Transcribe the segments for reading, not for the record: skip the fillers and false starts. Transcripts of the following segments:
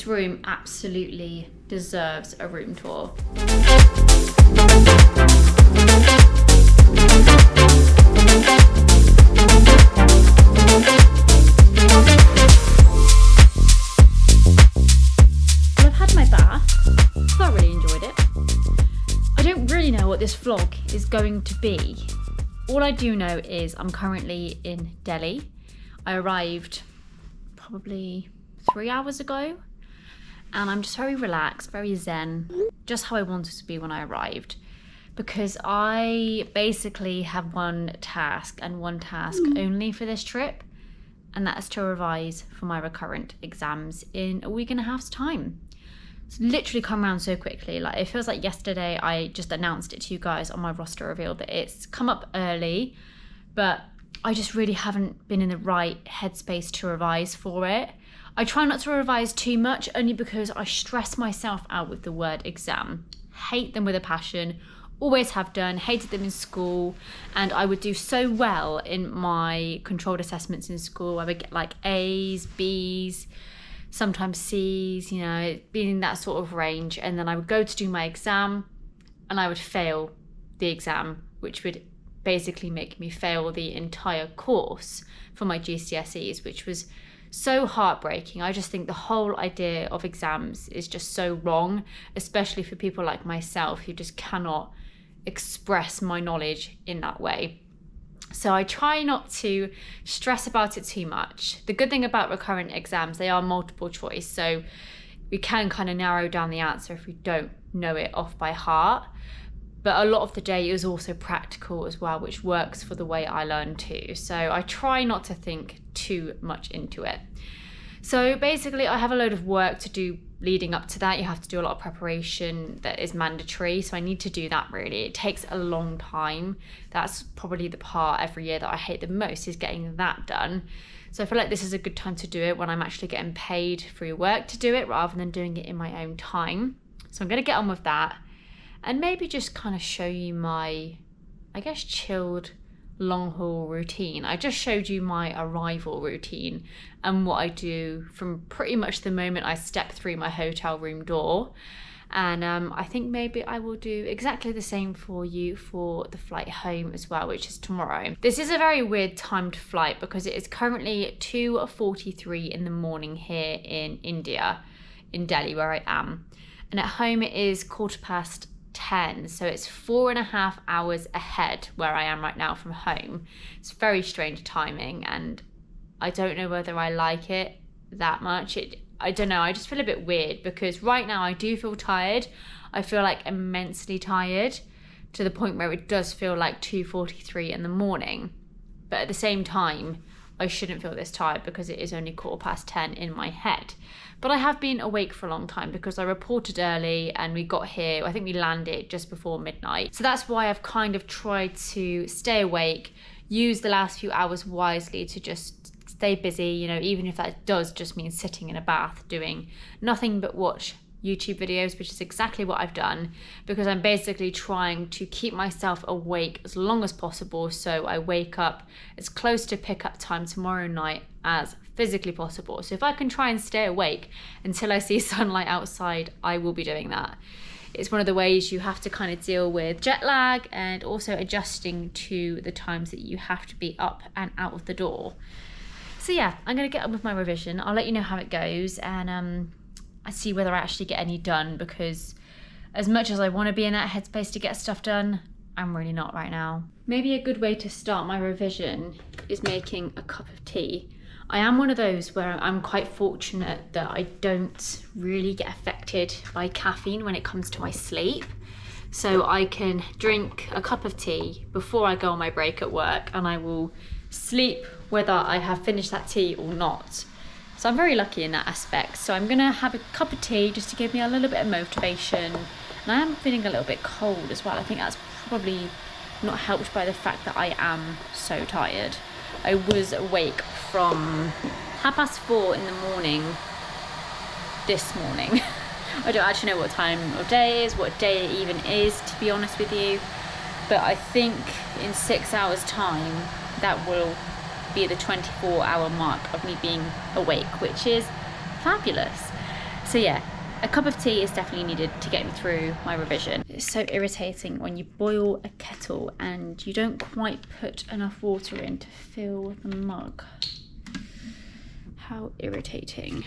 This room absolutely deserves a room tour. I've had my bath, thoroughly enjoyed it. I don't really know what this vlog is going to be. All I do know is I'm currently in Delhi. I arrived probably 3 hours ago, and I'm just very relaxed, very zen, just how I wanted to be when I arrived, because I basically have one task and one task only for this trip, and that is to revise for my recurrent exams in a week and a half's time. It's literally come around so quickly. Like, it feels like yesterday I just announced it to you guys on my roster reveal that it's come up early, but I just really haven't been in the right headspace to revise for it. I try not to revise too much, only because I stress myself out with the word exam. Hate them with a passion, always have done, hated them in school, and I would do so well in my controlled assessments in school. I would get like A's, B's, sometimes C's, you know, being in that sort of range, and then I would go to do my exam and I would fail the exam, which would basically make me fail the entire course for my GCSEs, which was so heartbreaking. I just think the whole idea of exams is just so wrong, especially for people like myself who just cannot express my knowledge in that way. So I try not to stress about it too much. The good thing about recurrent exams, they are multiple choice, so we can kind of narrow down the answer if we don't know it off by heart. But a lot of the day is also practical as well, which works for the way I learn too. So I try not to think too much into it. So basically I have a load of work to do leading up to that. You have to do a lot of preparation that is mandatory. So I need to do that really. It takes a long time. That's probably the part every year that I hate the most, is getting that done. So I feel like this is a good time to do it when I'm actually getting paid through work to do it rather than doing it in my own time. So I'm going to get on with that. And maybe just kind of show you my, I guess, chilled long haul routine. I just showed you my arrival routine and what I do from pretty much the moment I step through my hotel room door. And I think maybe I will do exactly the same for you for the flight home as well, which is tomorrow. This is a very weird timed flight because it is currently 2:43 in the morning here in India, in Delhi where I am. And at home it is 10:15, so it's 4.5 hours ahead where I am right now from home. It's very strange timing, and I don't know whether I like it that much. I don't know, I just feel a bit weird because right now I do feel tired. I feel like immensely tired, to the point where it does feel like 2:43 in the morning. But at the same time, I shouldn't feel this tired because it is only 10:15 in my head. But I have been awake for a long time because I reported early and we got here, I think we landed just before midnight. So that's why I've kind of tried to stay awake, use the last few hours wisely to just stay busy, you know, even if that does just mean sitting in a bath doing nothing but watch YouTube videos, which is exactly what I've done, because I'm basically trying to keep myself awake as long as possible so I wake up as close to pickup time tomorrow night as physically possible. So if I can try and stay awake until I see sunlight outside, I will be doing that. It's one of the ways you have to kind of deal with jet lag and also adjusting to the times that you have to be up and out of the door. So yeah, I'm going to get on with my revision. I'll let you know how it goes, and I see whether I actually get any done, because as much as I want to be in that headspace to get stuff done, I'm really not right now. Maybe a good way to start my revision is making a cup of tea. I am one of those where I'm quite fortunate that I don't really get affected by caffeine when it comes to my sleep. So I can drink a cup of tea before I go on my break at work, and I will sleep whether I have finished that tea or not. So I'm very lucky in that aspect. So I'm gonna have a cup of tea just to give me a little bit of motivation. And I am feeling a little bit cold as well. I think that's probably not helped by the fact that I am so tired. I was awake from 4:30 in the morning this morning. I don't actually know what time of day it is, what day it even is, to be honest with you. But I think in 6 hours time, that will be the 24-hour mark of me being awake, which is fabulous. So yeah, a cup of tea is definitely needed to get me through my revision. It's so irritating when you boil a kettle and you don't quite put enough water in to fill the mug. How irritating.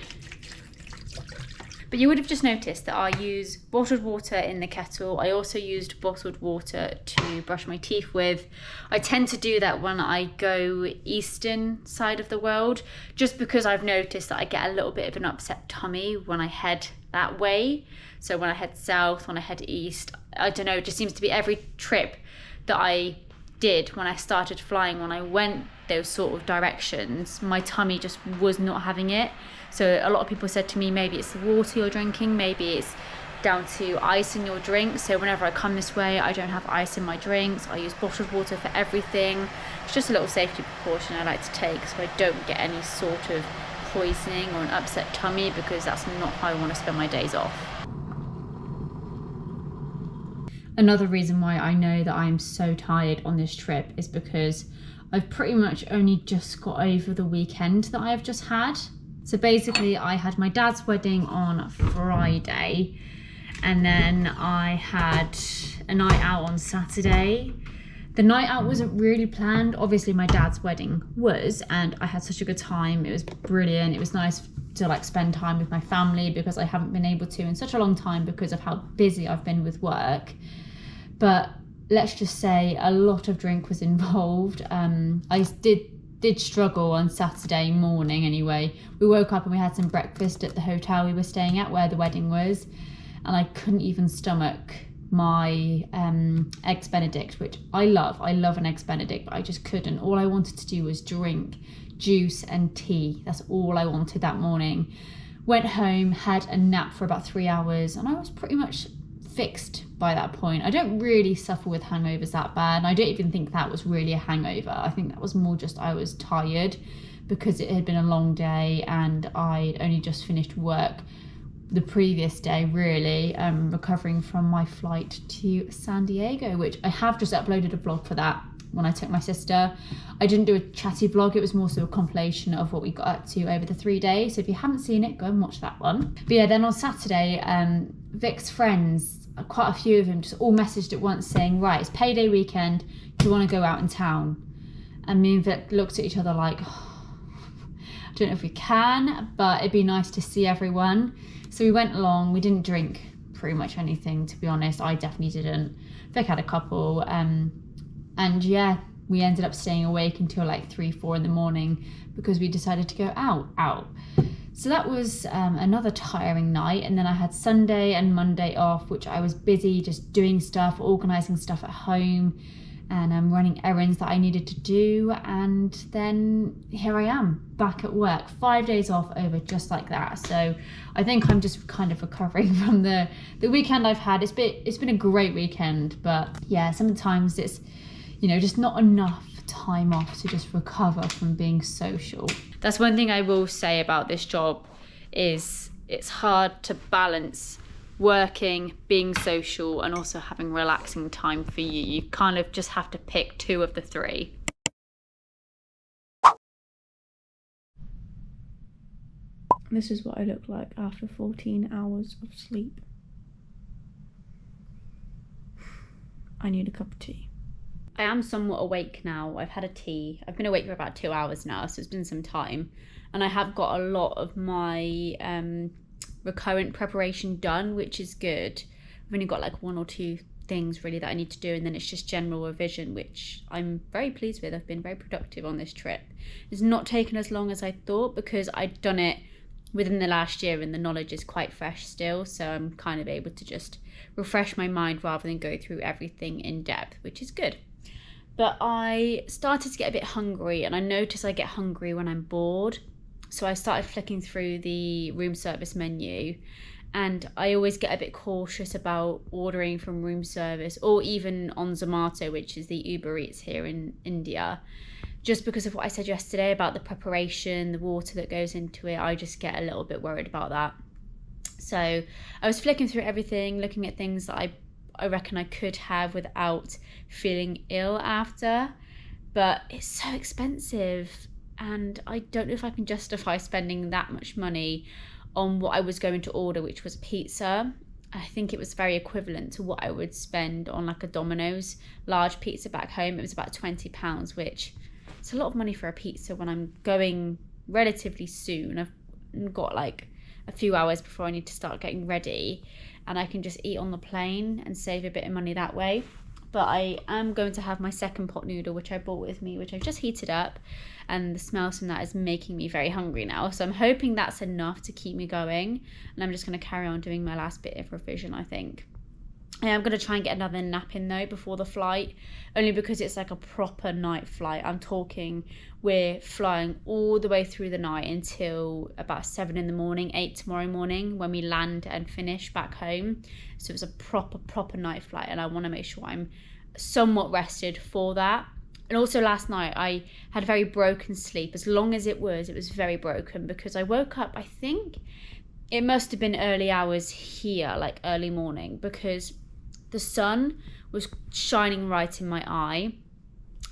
But you would have just noticed that I use bottled water in the kettle. I also used bottled water to brush my teeth with. I tend to do that when I go eastern side of the world, just because I've noticed that I get a little bit of an upset tummy when I head that way. So when I head south, when I head east, I don't know, it just seems to be every trip that I did when I started flying, when I went those sort of directions, my tummy just was not having it. So a lot of people said to me, maybe it's the water you're drinking, maybe it's down to ice in your drink. So whenever I come this way, I don't have ice in my drinks. I use bottled water for everything. It's just a little safety precaution I like to take so I don't get any sort of poisoning or an upset tummy, because that's not how I want to spend my days off. Another reason why I know that I'm so tired on this trip is because I've pretty much only just got over the weekend that I've just had. So basically I had my dad's wedding on Friday, and then I had a night out on Saturday. The night out wasn't really planned. Obviously my dad's wedding was, and I had such a good time. It was brilliant. It was nice to like spend time with my family, because I haven't been able to in such a long time because of how busy I've been with work. But let's just say a lot of drink was involved. I did struggle on Saturday morning anyway. We woke up and we had some breakfast at the hotel we were staying at where the wedding was, and I couldn't even stomach my eggs benedict, which I love an eggs benedict, but I just couldn't. All I wanted to do was drink juice and tea. That's all I wanted that morning. Went home, had a nap for about 3 hours, and I was pretty much fixed by that point. I don't really suffer with hangovers that bad, and I don't even think that was really a hangover. I think that was more just I was tired because it had been a long day and I'd only just finished work the previous day, really, recovering from my flight to San Diego, which I have just uploaded a vlog for that when I took my sister. I didn't do a chatty vlog, it was more so a compilation of what we got up to over the 3 days. So if you haven't seen it, go and watch that one. But yeah, then on Saturday, Vic's friends, quite a few of them, just all messaged at once saying, right, it's payday weekend, do you want to go out in town? And me and Vic looked at each other like, oh, I don't know if we can, but it'd be nice to see everyone. So we went along. We didn't drink pretty much anything, to be honest. I definitely didn't. Vic had a couple, and yeah, we ended up staying awake until like 3-4 in the morning because we decided to go out. So that was another tiring night. And then I had Sunday and Monday off, which I was busy just doing stuff, organising stuff at home, and running errands that I needed to do. And then here I am back at work, 5 days off over just like that. So I think I'm just kind of recovering from the weekend I've had. It's been a great weekend, but yeah, sometimes it's, you know, just not enough time off to just recover from being social. That's one thing I will say about this job, is it's hard to balance working, being social, and also having relaxing time for you. You kind of just have to pick two of the three. This is what I look like after 14 hours of sleep. I need a cup of tea. I am somewhat awake now. I've had a tea. I've been awake for about 2 hours now, so it's been some time. And I have got a lot of my recurrent preparation done, which is good. I've only got like 1 or 2 things really that I need to do, and then it's just general revision, which I'm very pleased with. I've been very productive on this trip. It's not taken as long as I thought because I'd done it within the last year and the knowledge is quite fresh still, so I'm kind of able to just refresh my mind rather than go through everything in depth, which is good. But I started to get a bit hungry, and I notice I get hungry when I'm bored. So I started flicking through the room service menu, and I always get a bit cautious about ordering from room service or even on Zomato, which is the Uber Eats here in India. Just because of what I said yesterday about the preparation, the water that goes into it, I just get a little bit worried about that. So I was flicking through everything, looking at things that I reckon I could have without feeling ill after, but it's so expensive and I don't know if I can justify spending that much money on what I was going to order, which was pizza. I think it was very equivalent to what I would spend on like a Domino's large pizza back home. It was about £20, which is a lot of money for a pizza when I'm going relatively soon. I've got like a few hours before I need to start getting ready, and I can just eat on the plane and save a bit of money that way. But I am going to have my second pot noodle, which I brought with me, which I've just heated up, and the smell from that is making me very hungry now. So I'm hoping that's enough to keep me going, and I'm just going to carry on doing my last bit of revision, I think. I am going to try and get another nap in though before the flight, only because it's like a proper night flight. I'm talking we're flying all the way through the night until about 7 in the morning, 8 tomorrow morning when we land and finish back home. So it's a proper night flight, and I want to make sure I'm somewhat rested for that. And also last night I had very broken sleep. As long as it was very broken, because I woke up, I think it must have been early hours here, like early morning, because the sun was shining right in my eye,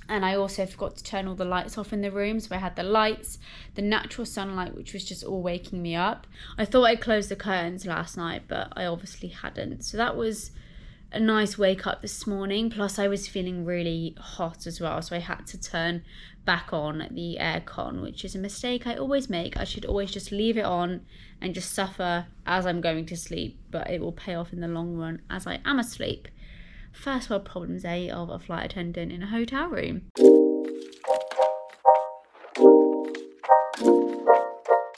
and I also forgot to turn all the lights off in the room. So I had the lights, the natural sunlight, which was just all waking me up. I thought I closed the curtains last night, but I obviously hadn't. So that was a nice wake up this morning. Plus I was feeling really hot as well, so I had to turn back on the aircon, which is a mistake I always make. I should always just leave it on and just suffer as I'm going to sleep, but it will pay off in the long run as I am asleep. First world problems, of a flight attendant in a hotel room.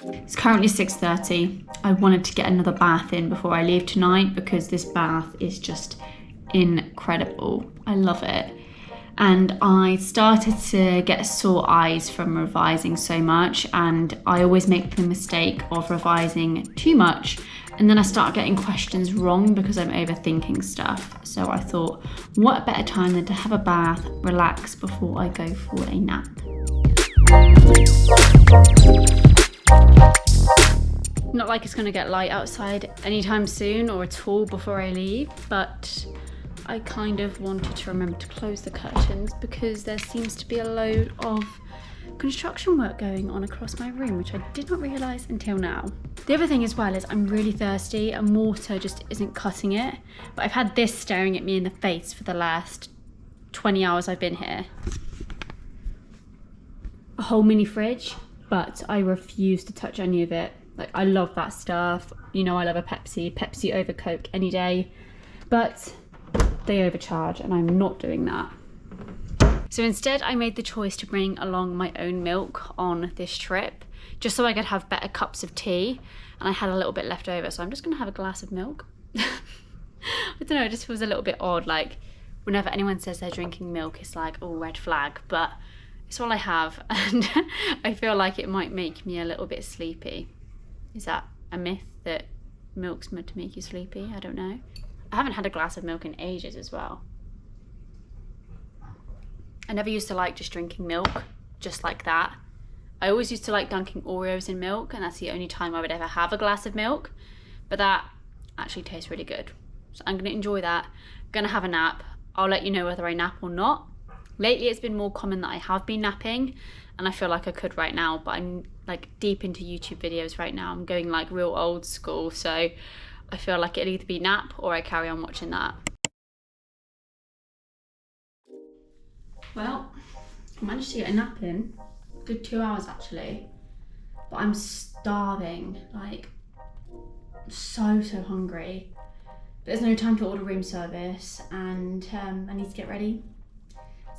It's currently 6:30. I wanted to get another bath in before I leave tonight, because this bath is just incredible. I love it. And I started to get sore eyes from revising so much, and I always make the mistake of revising too much, and then I start getting questions wrong because I'm overthinking stuff. So I thought, what a better time than to have a bath, relax before I go for a nap. Not like it's going to get light outside anytime soon or at all before I leave, but I kind of wanted to remember to close the curtains because there seems to be a load of construction work going on across my room, which I did not realise until now. The other thing as well is I'm really thirsty and water just isn't cutting it, but I've had this staring at me in the face for the last 20 hours I've been here. A whole mini fridge, but I refuse to touch any of it. Like, I love that stuff. You know, I love a Pepsi over Coke any day, but they overcharge and I'm not doing that. So instead I made the choice to bring along my own milk on this trip, just so I could have better cups of tea, and I had a little bit left over, so I'm just gonna have a glass of milk. I don't know, it just feels a little bit odd, like whenever anyone says they're drinking milk, it's like, oh, red flag, but it's all I have, and I feel like it might make me a little bit sleepy. Is that a myth that milk's meant to make you sleepy? I don't know. I haven't had a glass of milk in ages as well. I never used to like just drinking milk just like that. I always used to like dunking Oreos in milk, and that's the only time I would ever have a glass of milk, but that actually tastes really good. So I'm gonna enjoy that. I'm gonna have a nap. I'll let you know whether I nap or not. Lately it's been more common that I have been napping, and I feel like I could right now, but I'm like deep into YouTube videos right now. I'm going like real old school, so I feel like it'll either be nap or I carry on watching that. Well, I managed to get a nap in. Good 2 hours actually. But I'm starving, like so hungry. But there's no time to order room service, and I need to get ready.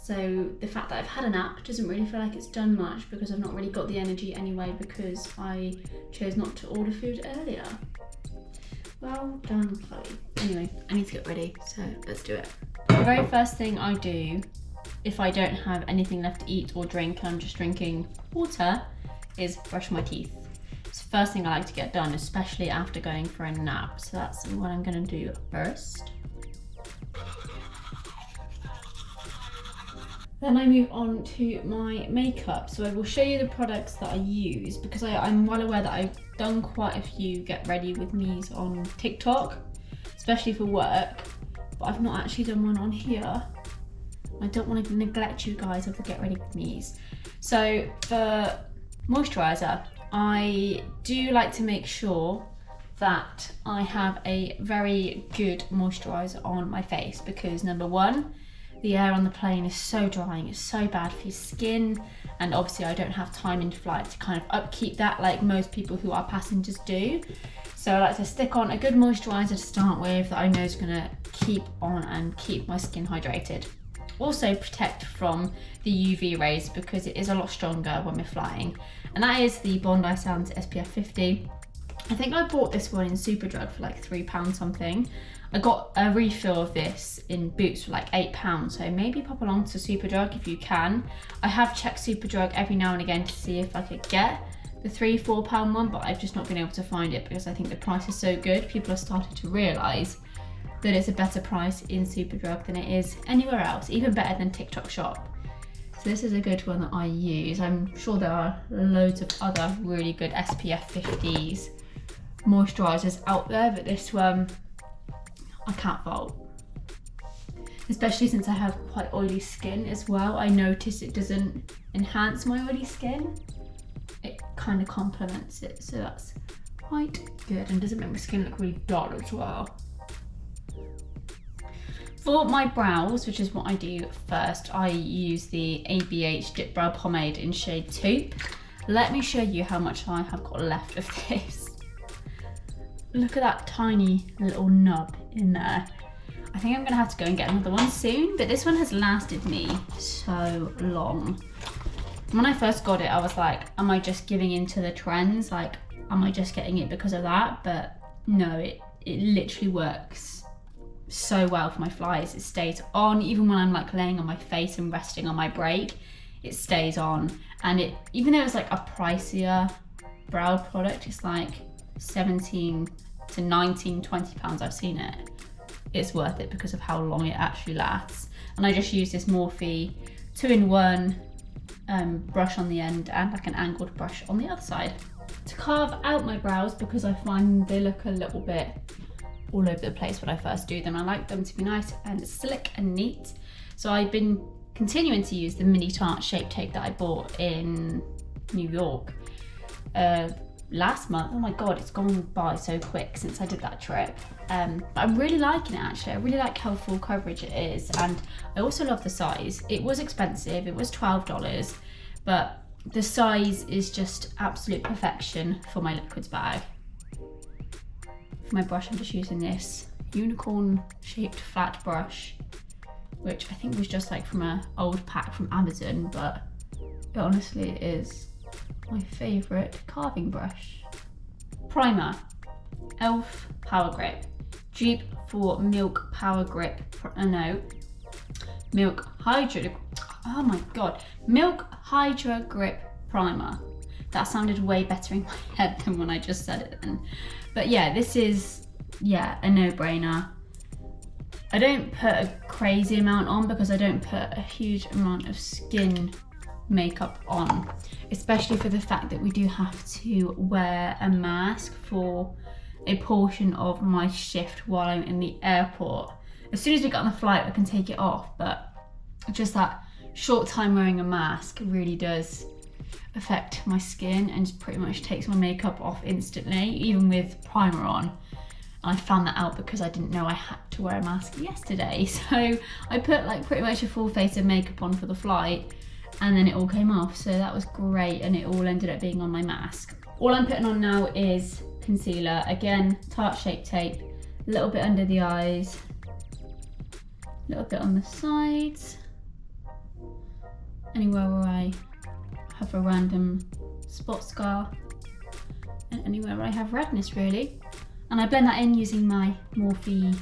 So the fact that I've had a nap doesn't really feel like it's done much, because I've not really got the energy anyway, because I chose not to order food earlier. Well done, Chloe. Anyway, I need to get ready, so let's do it. The very first thing I do, if I don't have anything left to eat or drink and I'm just drinking water, is brush my teeth. It's the first thing I like to get done, especially after going for a nap. So that's what I'm gonna do first. Then I move on to my makeup. So I will show you the products that I use, because I'm well aware that I've done quite a few get ready with me's on TikTok, especially for work, but I've not actually done one on here. I don't want to neglect you guys of the get ready with me's. So for moisturiser, I do like to make sure that I have a very good moisturiser on my face, because number one, the air on the plane is so drying, it's so bad for your skin, and obviously I don't have time in flight to kind of upkeep that like most people who are passengers do. So I like to stick on a good moisturiser to start with that I know is going to keep on and keep my skin hydrated. Also protect from the UV rays, because it is a lot stronger when we're flying, and that is the Bondi Sands SPF 50. I think I bought this one in Superdrug for like £3 something. I got a refill of this in Boots for like £8, so maybe pop along to Superdrug if you can. I have checked Superdrug every now and again to see if I could get the £3-4 one, but I've just not been able to find it because I think the price is so good. People have started to realise that it's a better price in Superdrug than it is anywhere else, even better than TikTok Shop. So this is a good one that I use. I'm sure there are loads of other really good SPF 50s moisturisers out there, but this one I can't fault. Especially since I have quite oily skin as well. I notice it doesn't enhance my oily skin. It kind of complements it, so that's quite good and doesn't make my skin look really dull as well. For my brows, which is what I do first, I use the ABH Dip Brow Pomade in shade Taupe. Let me show you how much I have got left of this. Look at that tiny little nub in there. I think I'm gonna have to go and get another one soon, but this one has lasted me so long. When I first got it, I was like, am I just giving into the trends? Like, am I just getting it because of that? But no, it literally works so well for my flies. It stays on even when I'm like laying on my face and resting on my break. It stays on, and it, even though it's like a pricier brow product, it's like 17 to 19, 20 pounds. I've seen it. It's worth it because of how long it actually lasts. And I just use this Morphe 2-in-1 brush on the end and like an angled brush on the other side to carve out my brows, because I find they look a little bit all over the place when I first do them. I like them to be nice and slick and neat. So I've been continuing to use the Mini Tarte Shape Tape that I bought in New York last month. Oh my god, it's gone by so quick since I did that trip. But I'm really liking it actually. I really like how full coverage it is, and I also love the size. It was expensive, it was $12, but the size is just absolute perfection for my liquids bag. For my brush, I'm just using this unicorn shaped flat brush, which I think was just like from an old pack from Amazon, but it honestly is my favourite carving brush. Primer, e.l.f. Power Grip. Dupe for Milk Power Grip, Milk Hydra, oh my god, Milk Hydra Grip Primer. That sounded way better in my head than when I just said it then. But yeah, this is, a no-brainer. I don't put a crazy amount on because I don't put a huge amount of skin makeup on, especially for the fact that we do have to wear a mask for a portion of my shift while I'm in the airport. As soon as we get on the flight, I can take it off, but just that short time wearing a mask really does affect my skin and just pretty much takes my makeup off instantly, even with primer on. And I found that out because I didn't know I had to wear a mask yesterday. So I put like pretty much a full face of makeup on for the flight, and then it all came off. So that was great, and it all ended up being on my mask. All I'm putting on now is concealer. Again, Tarte Shape Tape, a little bit under the eyes, a little bit on the sides, anywhere where I have a random spot scar, and anywhere where I have redness really. And I blend that in using my Morphe,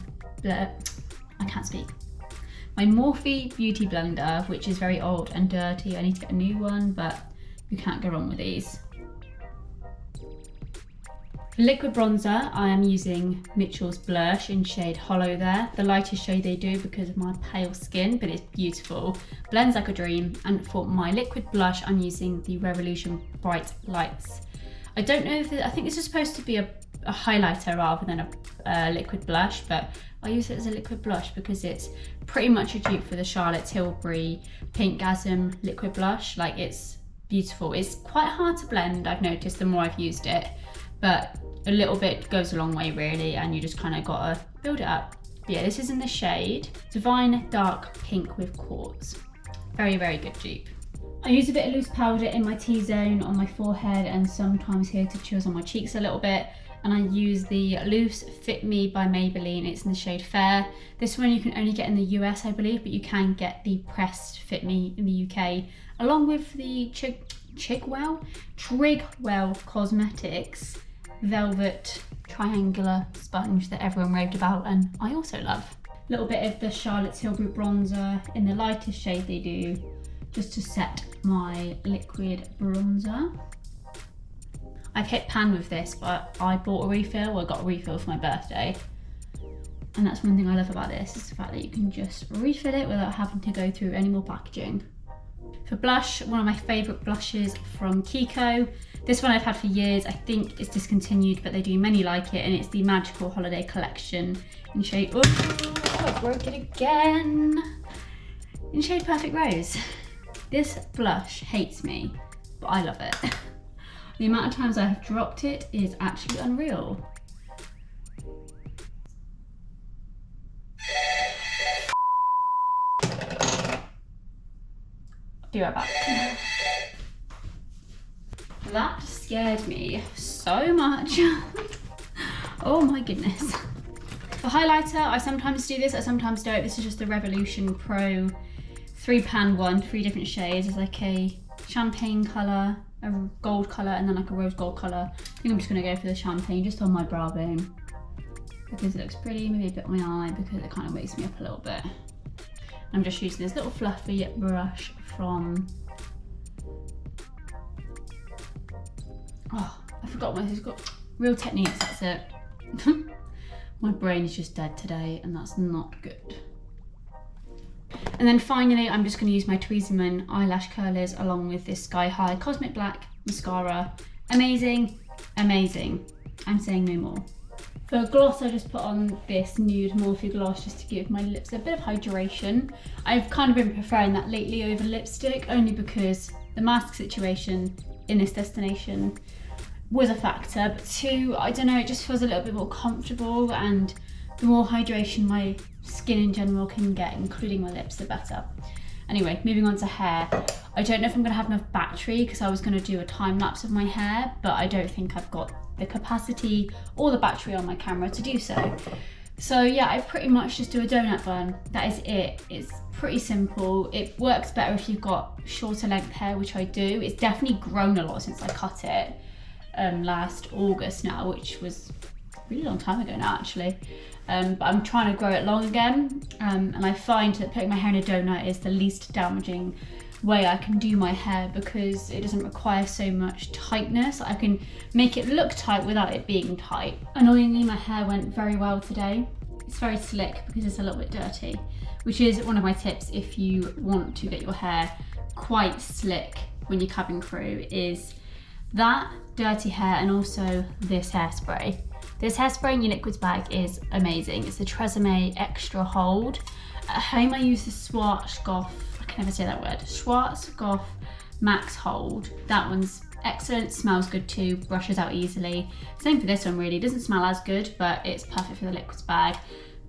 my Morphe Beauty Blender, which is very old and dirty. I need to get a new one, but you can't go wrong with these. For liquid bronzer, I am using Mitchell's Blush in shade Hollow there. The lightest shade they do because of my pale skin, but it's beautiful. Blends like a dream. And for my liquid blush, I'm using the Revolution Bright Lights. I don't know if I think this is supposed to be a highlighter rather than a liquid blush, but I use it as a liquid blush because it's pretty much a dupe for the Charlotte Tilbury Pinkgasm liquid blush. Like, it's beautiful. It's quite hard to blend, I've noticed, the more I've used it, but a little bit goes a long way really, and you just kind of gotta build it up. But yeah, this is in the shade Divine Dark Pink with Quartz. Very, very good dupe. I use a bit of loose powder in my T-zone on my forehead and sometimes here to choose on my cheeks a little bit. And I use the Loose Fit Me by Maybelline. It's in the shade Fair. This one you can only get in the US, I believe, but you can get the pressed Fit Me in the UK, along with the Trigwell Cosmetics Velvet Triangular Sponge that everyone raved about and I also love. A little bit of the Charlotte Tilbury bronzer in the lightest shade they do, just to set my liquid bronzer. I've hit pan with this, but I bought a refill, I got a refill for my birthday. And that's one thing I love about this, is the fact that you can just refill it without having to go through any more packaging. For blush, one of my favourite blushes from Kiko. This one I've had for years, I think it's discontinued, but they do many like it, and it's the Magical Holiday Collection in shade, oh, I broke it again. In shade Perfect Rose. This blush hates me, but I love it. The amount of times I have dropped it is actually unreal. I'll be right back. That scared me so much. Oh my goodness. For highlighter, I sometimes do this, I sometimes don't. This is just the Revolution Pro 3-pan one, 3 different shades. It's like a champagne colour, a gold colour, and then like a rose gold colour. I think I'm just going to go for the champagne just on my brow bone because it looks pretty, maybe a bit on my eye because it kind of wakes me up a little bit. I'm just using this little fluffy brush from, oh, I forgot what it's got. Real Techniques, that's it. My brain is just dead today and that's not good. And then finally, I'm just going to use my Tweezerman eyelash curlers along with this Sky High Cosmic Black mascara. Amazing, amazing. I'm saying no more. For gloss, I just put on this nude Morphe gloss just to give my lips a bit of hydration. I've kind of been preferring that lately over lipstick, only because the mask situation in this destination was a factor, but 2, I don't know, it just feels a little bit more comfortable, and the more hydration my skin in general can get, including my lips, the better. Anyway, moving on to hair. I don't know if I'm gonna have enough battery because I was gonna do a time lapse of my hair, but I don't think I've got the capacity or the battery on my camera to do so. So yeah, I pretty much just do a donut bun. That is it. It's pretty simple. It works better if you've got shorter length hair, which I do. It's definitely grown a lot since I cut it last August now, which was a really long time ago now actually. But I'm trying to grow it long again, and I find that putting my hair in a donut is the least damaging way I can do my hair because it doesn't require so much tightness. I can make it look tight without it being tight. Annoyingly, my hair went very well today. It's very slick because it's a little bit dirty, which is one of my tips if you want to get your hair quite slick when you're cabin crew, is that dirty hair and also this hairspray. This hairspray in your liquids bag is amazing. It's the Tresemme Extra Hold. At home I use the Schwarzkopf, I can never say that word, Schwarzkopf Max Hold. That one's excellent, smells good too, brushes out easily. Same for this one really, it doesn't smell as good, but it's perfect for the liquids bag.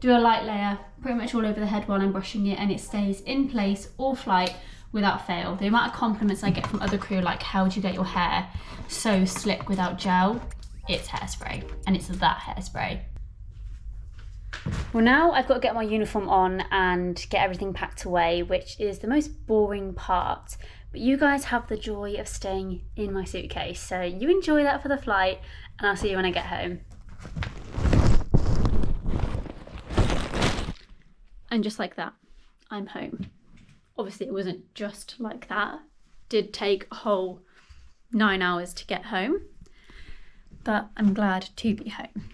Do a light layer pretty much all over the head while I'm brushing it, and it stays in place all flight without fail. The amount of compliments I get from other crew, like how do you get your hair so slick without gel? It's hairspray, and it's that hairspray. Well, now I've got to get my uniform on and get everything packed away, which is the most boring part. But you guys have the joy of staying in my suitcase, so you enjoy that for the flight, and I'll see you when I get home. And just like that, I'm home. Obviously it wasn't just like that. It did take a whole 9 hours to get home, but I'm glad to be home.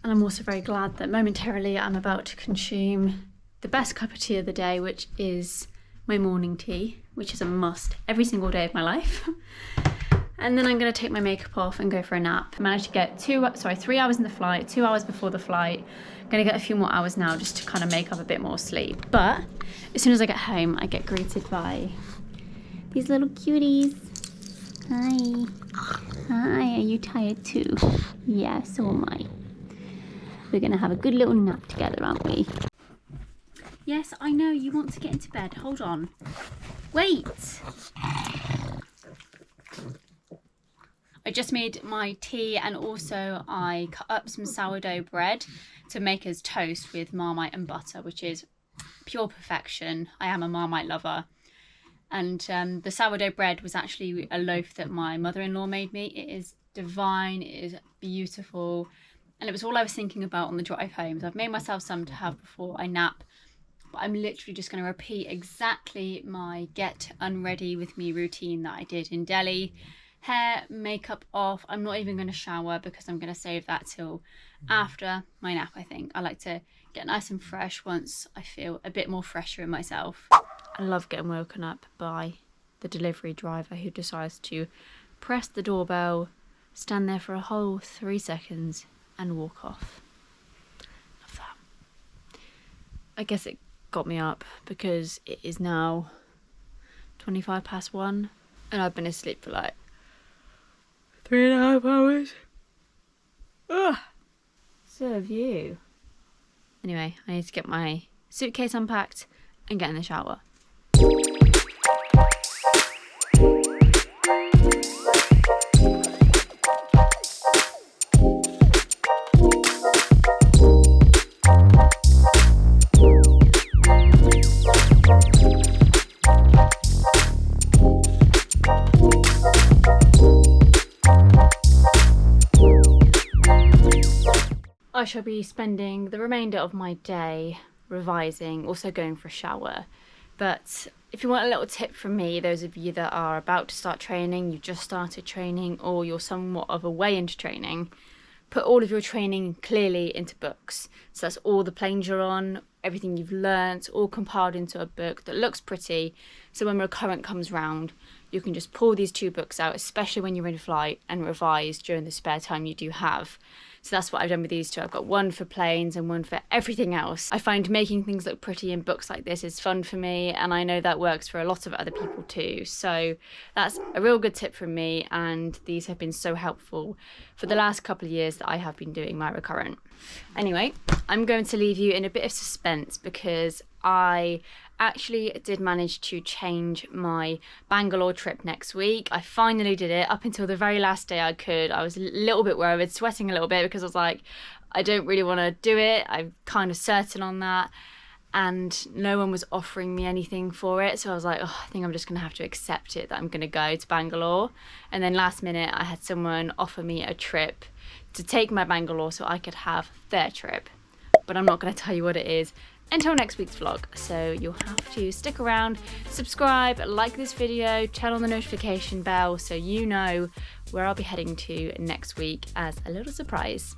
And I'm also very glad that momentarily I'm about to consume the best cup of tea of the day, which is my morning tea, which is a must every single day of my life. And then I'm going to take my makeup off and go for a nap. I managed to get 3 hours in the flight, 2 hours before the flight. I'm going to get a few more hours now just to kind of make up a bit more sleep. But as soon as I get home, I get greeted by These little cuties. Hi. Hi, are you tired too? Yeah, so am I. We're gonna have a good little nap together, aren't we? Yes, I know, you want to get into bed. Hold on. Wait! I just made my tea and also I cut up some sourdough bread to make as toast with Marmite and butter, which is pure perfection. I am a Marmite lover. And the sourdough bread was actually a loaf that my mother-in-law made me. It is divine, it is beautiful. And it was all I was thinking about on the drive home. So I've made myself some to have before I nap. But I'm literally just going to repeat exactly my get unready with me routine that I did in Delhi. Hair, makeup off. I'm not even going to shower because I'm going to save that till after my nap, I think. I like to get nice and fresh once I feel a bit more fresher in myself. I love getting woken up by the delivery driver who decides to press the doorbell, stand there for a whole 3 seconds and walk off. Love that. I guess it got me up because it is now 1:25 and I've been asleep for like 3.5 hours. Ugh. So have you. Anyway, I need to get my suitcase unpacked and get in the shower. I shall be spending the remainder of my day revising, also going for a shower. But if you want a little tip from me, those of you that are about to start training, you've just started training, or you're somewhat of a way into training, put all of your training clearly into books. So that's all the planes you're on, everything you've learnt, all compiled into a book that looks pretty. So when Recurrent comes round, you can just pull these 2 books out, especially when you're in flight, and revise during the spare time you do have. So that's what I've done with these 2. I've got one for planes and one for everything else. I find making things look pretty in books like this is fun for me, and I know that works for a lot of other people too. So that's a real good tip from me, and these have been so helpful for the last couple of years that I have been doing my Recurrent. Anyway, I'm going to leave you in a bit of suspense because I actually did manage to change my Bangalore trip next week. I finally did it. Up until the very last day I could. I was a little bit worried, sweating a little bit because I was like, I don't really want to do it. I'm kind of certain on that. And no one was offering me anything for it. So I was like, oh, I think I'm just going to have to accept it that I'm going to go to Bangalore. And then last minute I had someone offer me a trip to take my Bangalore so I could have their trip. But I'm not going to tell you what it is until next week's vlog, so you'll have to stick around, subscribe, like this video, turn on the notification bell so you know where I'll be heading to next week as a little surprise.